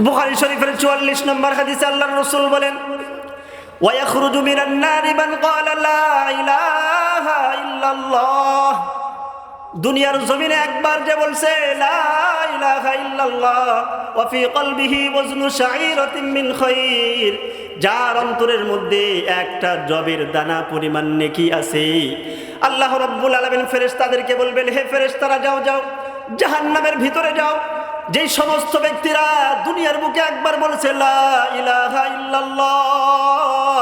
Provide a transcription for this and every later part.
বুখারী শরীফের 44 নম্বর হাদিসে আল্লাহর রাসূল বলেন, ওয়ায়াখরুজু মিনান নারি মান ক্বালা লা ইলাহা ইল্লাল্লাহ। দুনিয়ার জমিনে একবার যে বলছে লা ইলাহা ইল্লাল্লাহ ওয়া ফি কলবিহি ওয়াজনু শাঈরাতিন মিন খায়র, যার অন্তরের মধ্যে একটা জবের দানা পরিমাণ নেকি আছে, আল্লাহ রাব্বুল আলামিন ফেরেশতাদেরকে বলবেন, হে ফেরেশতারা যাও যাও জাহান্নামের ভিতরে যাও। যেই সমস্ত ব্যক্তিরা দুনিয়ার বুকে একবার বলেছে লা ইলাহা ইল্লাল্লাহ,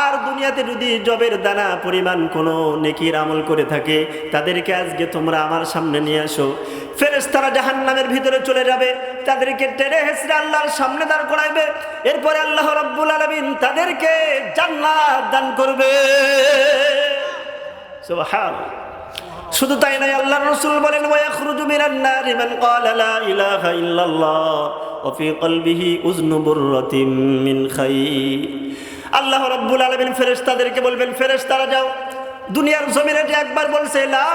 আর দুনিয়াতে যদি জবের দানা পরিমাণ কোনো নেকির আমল করে থাকে, তাদেরকে আজকে তোমরা আমার সামনে নিয়ে আসো। ফেরেশতারা জাহান্নামের ভিতরে চলে যাবে, তাদেরকে টেনে হেঁচড়ে আল্লাহর সামনে দাঁড় করাইবে। এরপরে আল্লাহ রাব্বুল আলামিন তাদেরকে জান্নাত দান করবে। সুবহানাল্লাহ। শুধু তাই নয়, আল্লাহর রাসূল বলেন, ওয়ায়াখরুজু মিনান নারি মান ক্বালা লা ইলাহা ইল্লাল্লাহ ওয়া ফি কলবিহি উযনু বুররাতিন মিন খায়র। আল্লাহ রাব্বুল আলামিন ফেরেশতাদেরকে বলবেন, ফেরেশতারা যাও দুনিয়ার জমিনে যে একবার বলছে লা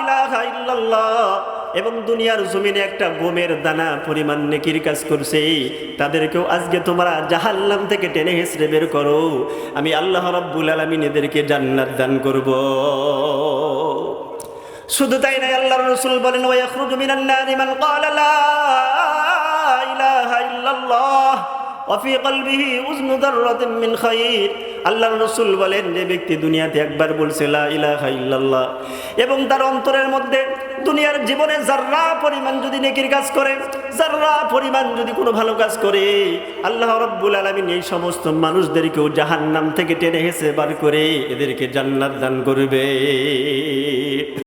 ইলাহা ইল্লাল্লাহ এবং দুনিয়ার জমিনে একটা গমের দানা পরিমাণ নেকির কাজ করছে, তাদেরকেও আজকে তোমরা জাহান্নাম থেকে টেনে হেঁচড়ে বের করো। আমি আল্লাহ রাব্বুল আলামিন এদেরকে জান্নাত দান করব। শুধু তাই নয়, আল্লাহর রাসূল বলেন, ওয়ায়াখরুজু মিনান নারি মান ক্বালা লা ইলাহা ইল্লাল্লাহ ওয়া ফি কলবিহি উযনু যাররাতিন মিন খায়র। আল্লাহর রাসূল বলেন, যে ব্যক্তি দুনিয়াতে একবার বলছে লা ইলাহা ইল্লাল্লাহ এবং তার অন্তরের মধ্যে দুনিয়ার জীবনে যাররা পরিমাণ যদি নেকির কাজ করে, যাররা পরিমাণ যদি কোনো ভালো কাজ করে, আল্লাহ রাব্বুল আলামিন এই সমস্ত মানুষদেরকেও জাহান্নাম থেকে টেনে হেঁচড়ে বার করে এদেরকে জান্নাত দান করবে।